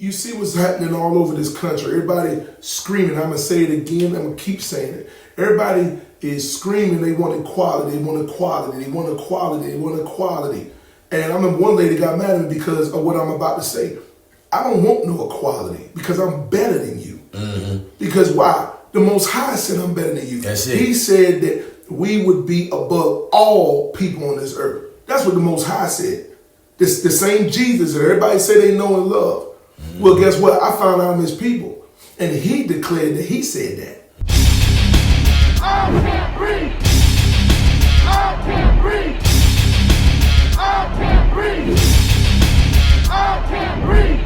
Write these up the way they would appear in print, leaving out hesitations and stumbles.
you see what's happening all over this country. Everybody screaming. I'm going to say it again. I'm going to keep saying it. Everybody is screaming. They want equality. They want equality. They want equality. They want equality. And I remember one lady got mad at me because of what I'm about to say. I don't want no equality because I'm better than you. Mm-hmm. Because why? The Most High said I'm better than you. That's it. He said that we would be above all people on this earth. That's what the Most High said. This the same Jesus that everybody say they know and love. Mm-hmm. Well, guess what? I found out I'm his people. And he declared that he said that. I can't breathe. I can't breathe. I can't breathe. I can't breathe.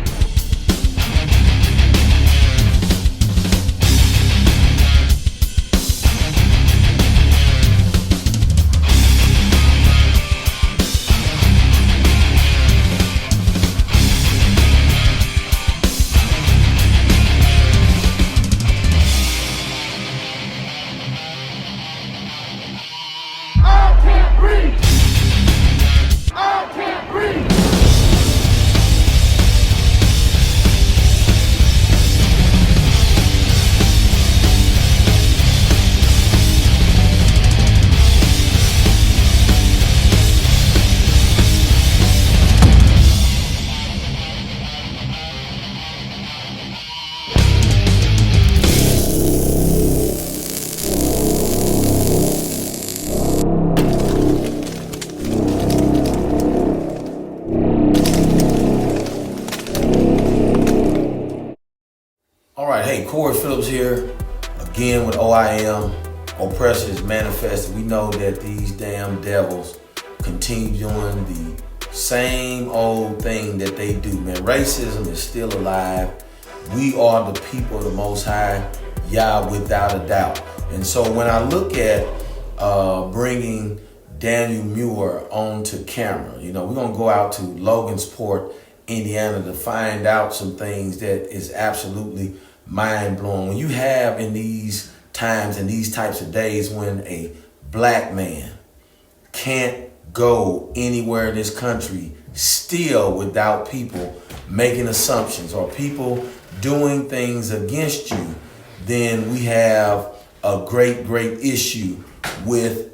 Corey Phillips here, again with O.I.M. Oppression is manifested. We know that these damn devils continue doing the same old thing that they do, man. Racism is still alive. We are the people of the Most High, Yah, without a doubt. And so when I look at bringing Daniel Muir onto camera, we're going to go out to Loganport, Indiana to find out some things that is absolutely mind-blowing. When you have in these times and these types of days when a black man can't go anywhere in this country still without people making assumptions or people doing things against you, then we have a great issue with,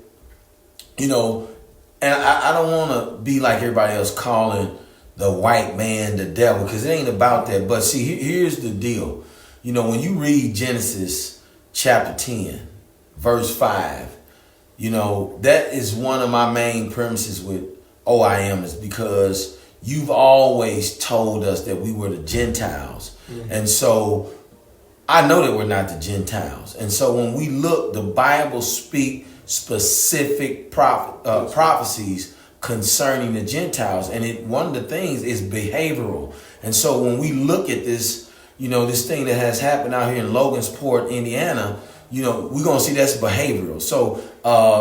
and I don't want to be like everybody else calling the white man the devil, because it ain't about that. But see, here's the deal. When you read Genesis chapter 10, verse 5, that is one of my main premises with O.I.M. is because you've always told us that we were the Gentiles. Mm-hmm. And so I know that we're not the Gentiles. And so when we look, the Bible speaks specific prophecies concerning the Gentiles. And one of the things is behavioral. And so when we look at this, this thing that has happened out here in Loganport, Indiana, we're going to see that's behavioral. So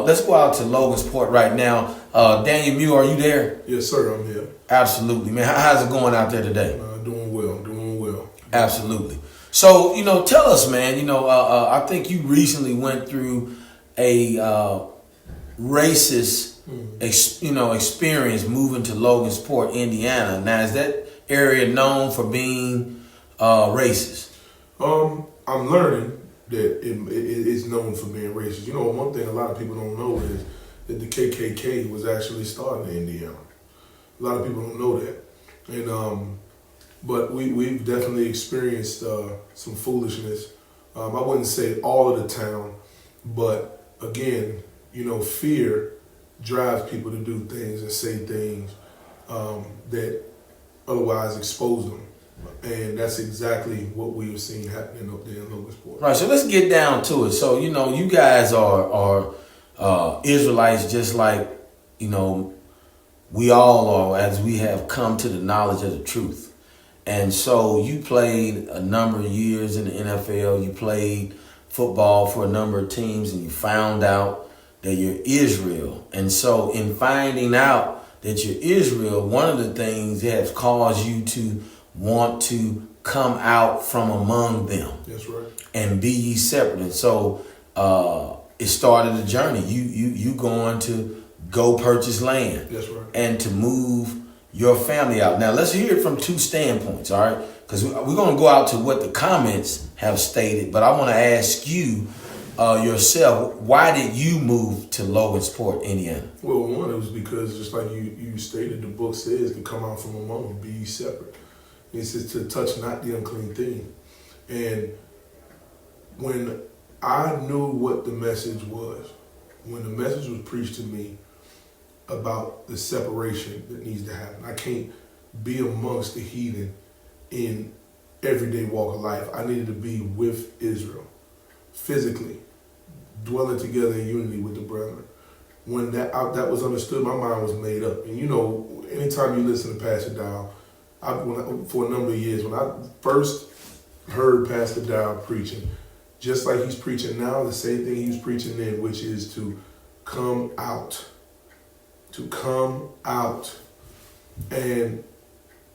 let's go out to Loganport right now. Daniel Muir, are you there? Yes, sir, I'm here. Absolutely, man. How's it going out there today? Doing well. Absolutely. So, tell us, man, I think you recently went through a racist, experience moving to Loganport, Indiana. Now, is that area known for being racist? I'm learning that it is known for being racist. One thing a lot of people don't know is that the KKK was actually started in Indiana. A lot of people don't know that. And but we've definitely experienced some foolishness. I wouldn't say all of the town, but again, fear drives people to do things and say things that otherwise expose them. And that's exactly what we were seeing happening up there in Loganport. Right, so let's get down to it. So, you guys are Israelites just like, we all are, as we have come to the knowledge of the truth. And so you played a number of years in the NFL. You played football for a number of teams, and you found out that you're Israel. And so in finding out that you're Israel, one of the things that has caused you to want to come out from among them. That's right. And be ye separate. And so it started a journey. You going to go purchase land. That's right. And to move your family out. Now let's hear it from two standpoints, all right? because we're going to go out to what the comments have stated, but I want to ask you yourself, why did you move to Loganport, Indiana? Well, one, it was because just like you stated, the book says to come out from among them, be ye separate. It says to touch not the unclean thing. And when I knew what the message was, when the message was preached to me about the separation that needs to happen, I can't be amongst the heathen in everyday walk of life. I needed to be with Israel, physically, dwelling together in unity with the brethren. When that was understood, my mind was made up. And you know, anytime you listen to Pastor Dow, for a number of years, when I first heard Pastor Dow preaching, just like he's preaching now, the same thing he was preaching then, which is to come out. To come out. And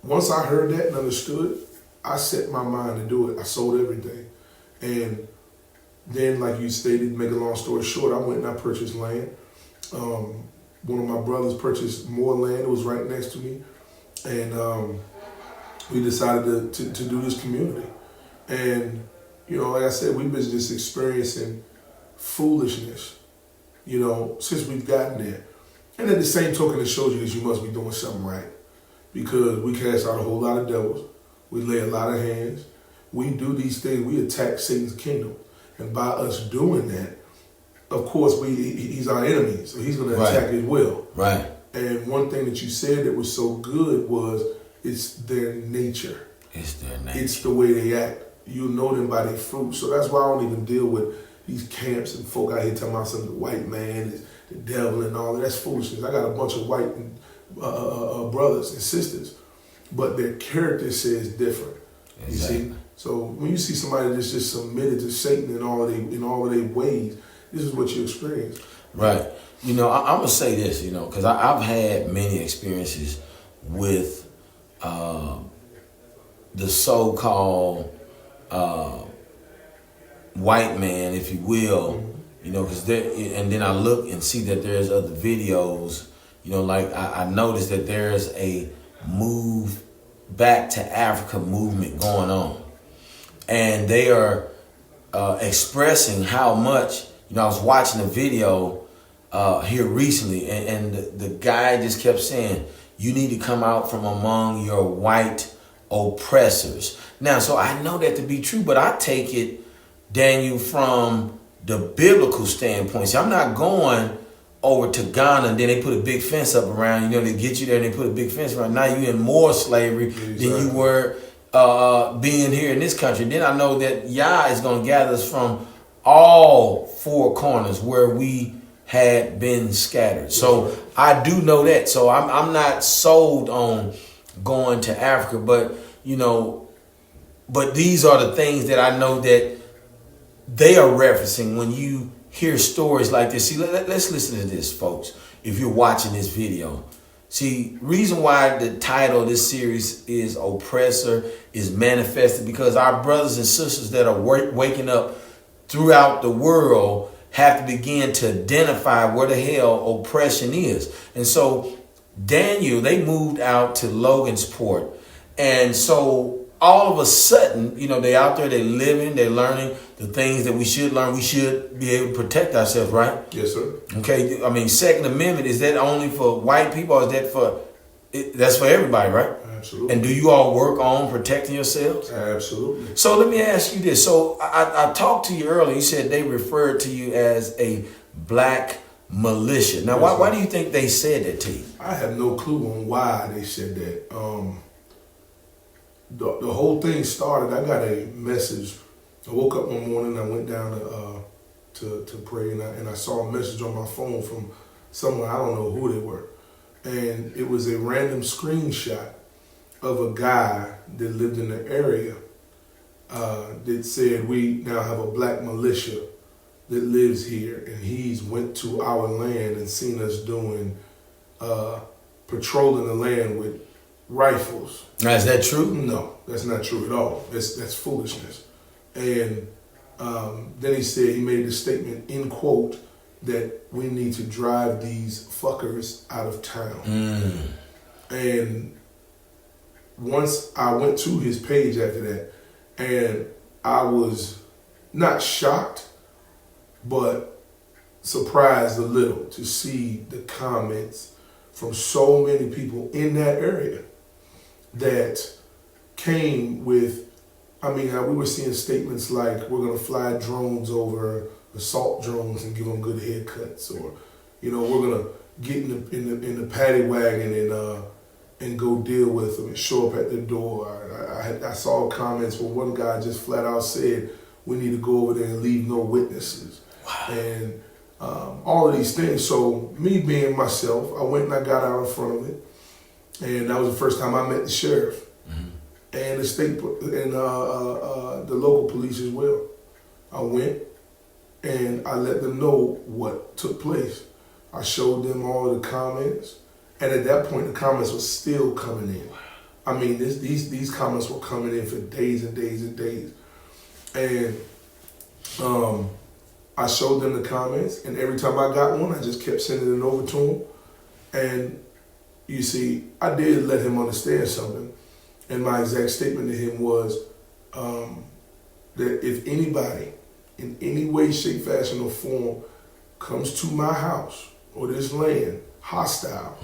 once I heard that and understood, I set my mind to do it. I sold everything. And then, like you stated, make a long story short, I went and I purchased land. One of my brothers purchased more land. It was right next to me. And we decided to do this community. And, you know, like I said, we've been just experiencing foolishness, you know, since we've gotten there. And at the same token, it shows you that you must be doing something right. Because we cast out a whole lot of devils. We lay a lot of hands. We do these things. We attack Satan's kingdom. And by us doing that, of course, he's our enemy. So he's going to attack his will. Right. And one thing that you said that was so good was it's their nature. It's their nature. It's the way they act. You'll know them by their fruit. So that's why I don't even deal with these camps and folk out here talking about some white man is the devil and all that. That's foolishness. I got a bunch of white brothers and sisters, but their character says different. Exactly. You see? So when you see somebody that's just submitted to Satan in all of their ways, this is what you experience. Right. You know, I'm going to say this, you know, because I've had many experiences with the so-called white man, if you will, you know, because and then I look and see that there's other videos, you know, like I noticed that there's a move back to Africa movement going on. And they are expressing how much, you know, I was watching a video here recently, and the guy just kept saying, you need to come out from among your white oppressors. Now, so I know that to be true, but I take it, Daniel, from the biblical standpoint. See, I'm not going over to Ghana and then they put a big fence up around, you know, they get you there and they put a big fence around. Now you're in more slavery than you were being here in this country. Then I know that Yah is going to gather us from all four corners where we had been scattered. So I do know that. So I'm not sold on going to Africa, but you know, but these are the things that I know that they are referencing when you hear stories like this. See, let's listen to this, folks. If you're watching this video, see, reason why the title of this series is Oppressor is Manifested, because our brothers and sisters that are waking up throughout the world have to begin to identify where the hell oppression is. And so Daniel, they moved out to Loganport. And so all of a sudden, you know, they out there, they living, they learning the things that we should learn. We should be able to protect ourselves, right? Yes, sir. Okay, I mean, Second Amendment, is that only for white people or is that for, that's for everybody, right? Absolutely. And do you all work on protecting yourselves? Absolutely. So let me ask you this. So I talked to you earlier. You said they referred to you as a black militia. Now, Yes, why do you think they said that to you? I have no clue on why they said that. The whole thing started, I got a message. I woke up one morning, I went down to pray, and I saw a message on my phone from someone, I don't know who they were. And it was a random screenshot of a guy that lived in the area that said, we now have a black militia that lives here, and he's went to our land and seen us doing, patrolling the land with rifles. Now, is that true? No, that's not true at all. That's foolishness. And then he said, he made the statement in quote that we need to drive these fuckers out of town. And once I went to his page after that, and I was not shocked, but surprised a little to see the comments from so many people in that area that came with, I mean, we were seeing statements like, we're gonna fly drones over, assault drones, and give them good haircuts, or, you know, we're gonna get in the paddy wagon and go deal with them and show up at the door. I saw comments where one guy just flat out said, we need to go over there and leave no witnesses. Wow. And all of these things. So me being myself, I went and I got out in front of it, and that was the first time I met the sheriff and the state and the local police as well. I went and I let them know what took place. I showed them all the comments, and at that point the comments were still coming in. I mean, these comments were coming in for days and days and days, and I showed them the comments, and every time I got one, I just kept sending it over to them. And you see, I did let him understand something, and my exact statement to him was that if anybody, in any way, shape, fashion, or form, comes to my house or this land hostile,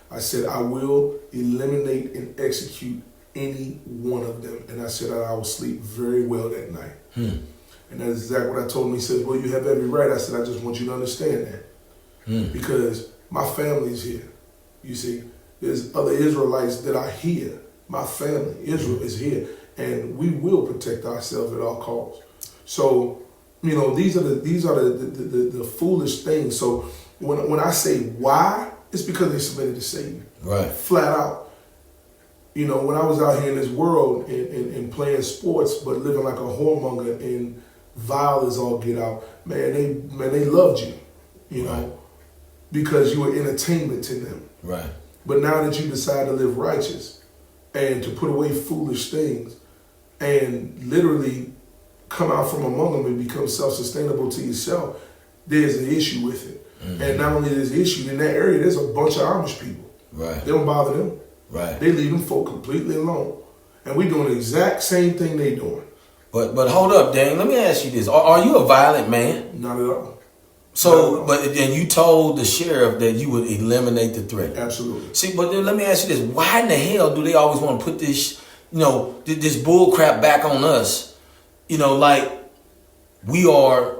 I said I will eliminate and execute any one of them. And I said I will sleep very well that night. And that's exactly what I told him. He said, well, you have every right. I said, I just want you to understand that. Because my family's here. You see, there's other Israelites that are here. My family, Israel, is here. And we will protect ourselves at all costs. So, you know, these are the foolish things. So when I say why, it's because they submitted to Satan. Right. Flat out. You know, when I was out here in this world and playing sports, but living like a whoremonger and vile as all get out, man, they loved you, you know, because you were entertainment to them. Right. But now that you decide to live righteous and to put away foolish things and literally come out from among them and become self-sustainable to yourself, there's an issue with it. And not only there's an issue, in that area, there's a bunch of Amish people. Right. They don't bother them. Right. They leave them folk completely alone. And we doing the exact same thing they doing. But hold up, Dane. Let me ask you this. Are you a violent man? Not at all. So, but then you told the sheriff that you would eliminate the threat. Absolutely. See, but then let me ask you this. Why in the hell do they always want to put this, you know, this bull crap back on us? You know, like we are,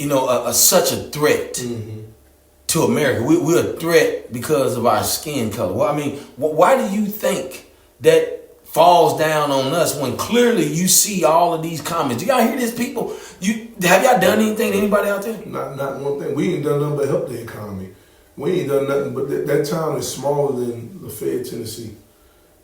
you know, such a threat to America. We're a threat because of our skin color. Well, I mean, why do you think that falls down on us when clearly you see all of these comments? Do y'all hear this, people? Have y'all done anything to anybody out there? Not one thing. We ain't done nothing but help the economy. We ain't done nothing, but that town is smaller than Lafayette, Tennessee.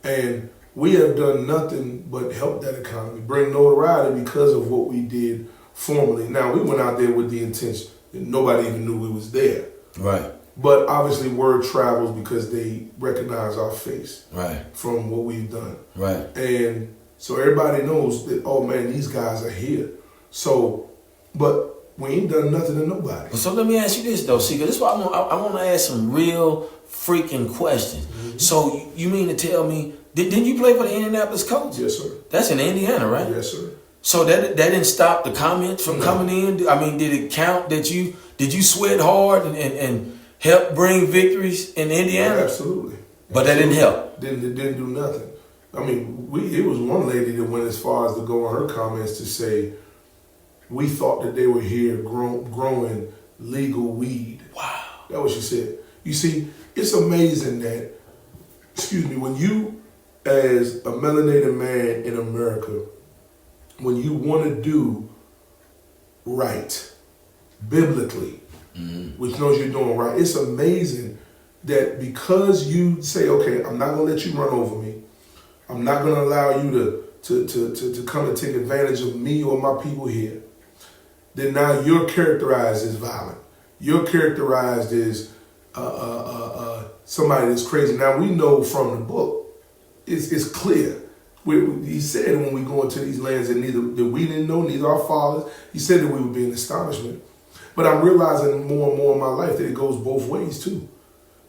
And we have done nothing but help that economy, bring notoriety because of what we did formerly. Now, we went out there with the intention that nobody even knew we was there. Right. But obviously word travels because they recognize our face. Right. From what we've done. Right. And so everybody knows that, oh man, these guys are here. So, but we ain't done nothing to nobody. So let me ask you this though, see, 'cause this is why I want to ask some real freaking questions. So you mean to tell me, didn't you play for the Indianapolis Colts? Yes, sir. That's in Indiana, right? Yes, sir. So that didn't stop the comments from coming in? I mean, did it count that did you sweat hard and help bring victories in Indiana? Yeah, absolutely. But that didn't help? It didn't do nothing. I mean, it was one lady that went as far as to go in her comments to say, we thought that they were here growing legal weed. Wow. That's what she said. You see, it's amazing that, when you, as a melanated man in America, when you want to do right, biblically, which knows you're doing right, it's amazing that because you say, okay, I'm not going to let you run over me, I'm not going to allow you to come and take advantage of me or my people here, then now you're characterized as violent. You're characterized as somebody that's crazy. Now we know from the book, it's clear. He said when we go into these lands that we didn't know, neither our fathers, he said that we would be in astonishment. But I'm realizing more and more in my life that it goes both ways too.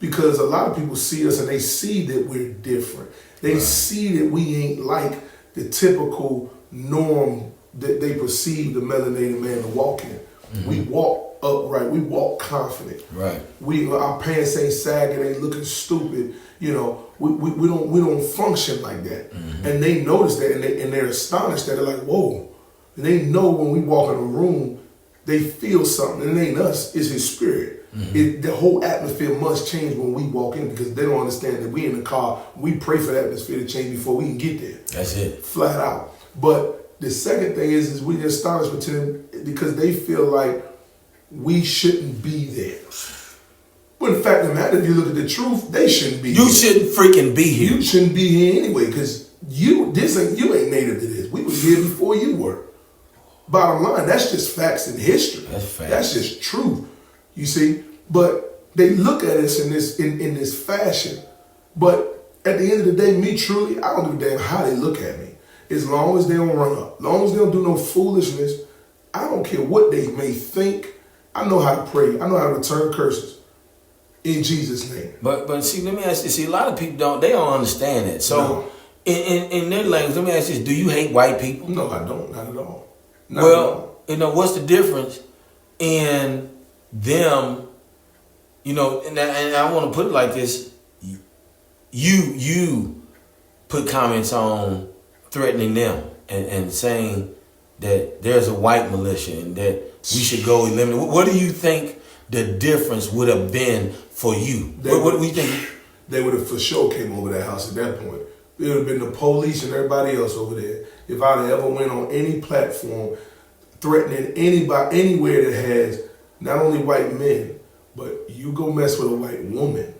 Because a lot of people see us and they see that we're different. They see that we ain't like the typical norm that they perceive the melanated man to walk in. We walk upright. We walk confident. Right. Our pants ain't sagging, ain't looking stupid. You know, we don't function like that. And they notice that, and they're astonished that they're like, whoa. And they know when we walk in a room, they feel something. And it ain't us, it's his spirit. The whole atmosphere must change when we walk in, because they don't understand that we in the car, we pray for the atmosphere to change before we can get there. That's it. Flat out. But the second thing is we astonishment to them because they feel like we shouldn't be there. But in fact, the matter, if you look at the truth, they shouldn't be here. You shouldn't freaking be here. You shouldn't be here anyway, because you ain't native to this. We was here before you were. Bottom line, that's just facts and history. That's facts. That's just truth. You see? But they look at us in this fashion. But at the end of the day, me truly, I don't give a damn how they look at me. As long as they don't run up, as long as they don't do no foolishness, I don't care what they may think. I know how to pray. I know how to return curses in Jesus' name. But see, let me ask you. See, a lot of people don't understand that. So No. in their language, let me ask you this: do you hate white people? No, I don't. Not at all. Not at all. You know, what's the difference in them? You know, and I want to put it like this: you put comments on threatening them and saying that there's a white militia and that we should go eliminate. What do you think the difference would have been for you? What do you think? They would have for sure came over that house at that point. It would have been the police and everybody else over there. If I'd have ever went on any platform threatening anybody anywhere that has not only white men, but you go mess with a white woman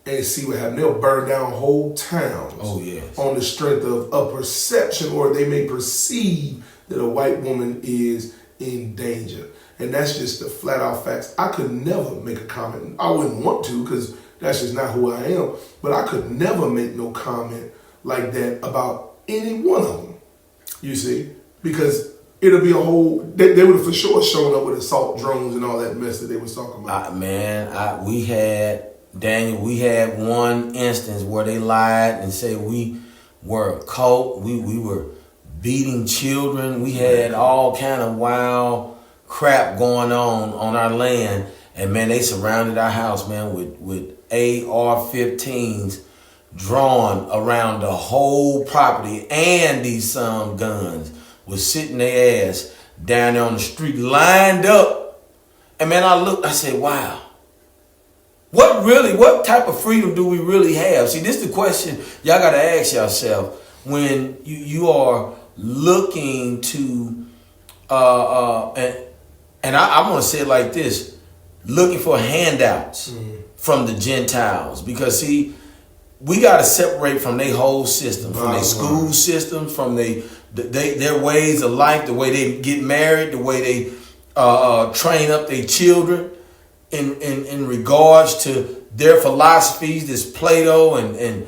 and see what happens. They'll burn down whole towns. Oh, yes. On the strength of a perception, or they may perceive that a white woman is in danger. And that's just the flat out facts. I could never make a comment. I wouldn't want to, because that's just not who I am. But I could never make no comment like that about any one of them. You see? Because it'll be a whole, they would have for sure shown up with assault drones and all that mess that they was talking about. We had one instance where they lied and said we were a cult. We were beating children. We had all kind of wild crap going on our land. And man, they surrounded our house, man, with AR-15s drawn around the whole property, and these guns was sitting their ass down there on the street lined up. And man, I said, wow. What type of freedom do we really have? See, this is the question y'all got to ask yourself when you are looking to, and I want to say it like this, looking for handouts from the Gentiles. Because see, we got to separate from their whole system, from their school system, from their ways of life, the way they get married, the way they train up their children. In regards to their philosophies, this Plato and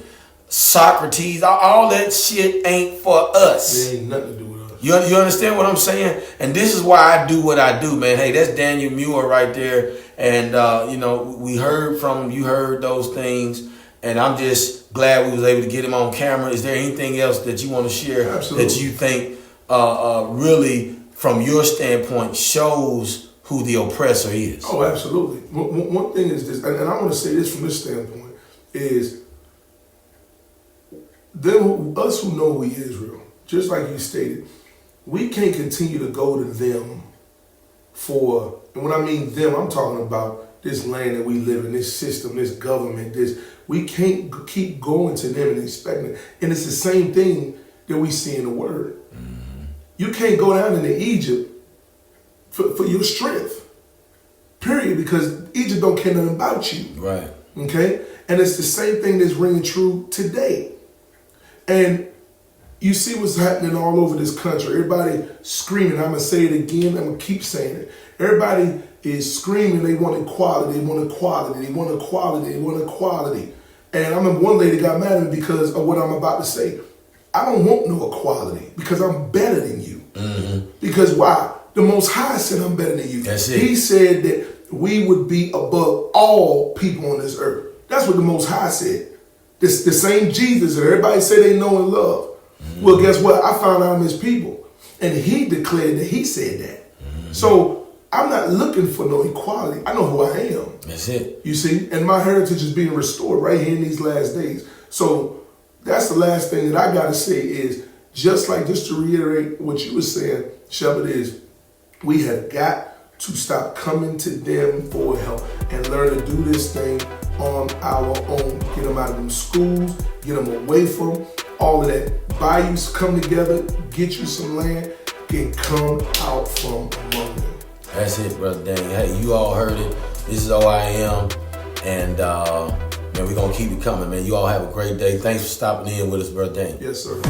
Socrates, all that shit ain't for us. It ain't nothing to do with us. You understand what I'm saying? And this is why I do what I do, man. Hey, that's Daniel Muir right there. And, we heard from him. You heard those things. And I'm just glad we was able to get him on camera. Is there anything else that you want to share Absolutely. that you think really, from your standpoint, shows who the oppressor is? Oh, absolutely. One thing is this, and I want to say this from this standpoint, is us who know we Israel, just like you stated, we can't continue to go to them for, and when I mean them, I'm talking about this land that we live in, this system, this government, we can't keep going to them and expecting it. And it's the same thing that we see in the Word. You can't go down into Egypt for your strength, period, because Egypt don't care nothing about you. Right. Okay? And it's the same thing that's ringing true today. And you see what's happening all over this country. Everybody screaming. I'm going to say it again. I'm going to keep saying it. Everybody is screaming they want equality, they want equality, they want equality, they want equality. And I remember one lady got mad at me because of what I'm about to say. I don't want no equality because I'm better than you. Because why? The Most High said I'm better than you. That's it. He said that we would be above all people on this earth. That's what the Most High said. It's the same Jesus that everybody say they know and love. Well, guess what? I found out I'm his people. And he declared that he said that. So I'm not looking for no equality. I know who I am. That's it. You see? And my heritage is being restored right here in these last days. So that's the last thing that I got to say is, just to reiterate what you were saying, Shelby, is we have got to stop coming to them for help and learn to do this thing on our own. Get them out of them schools, get them away from all of that. Bayous come together, get you some land, and come out from among them. That's it, Brother Daniel. Hey, you all heard it. This is O.I.M. And man, we're going to keep it coming, man. You all have a great day. Thanks for stopping in with us, Brother Daniel. Yes, sir.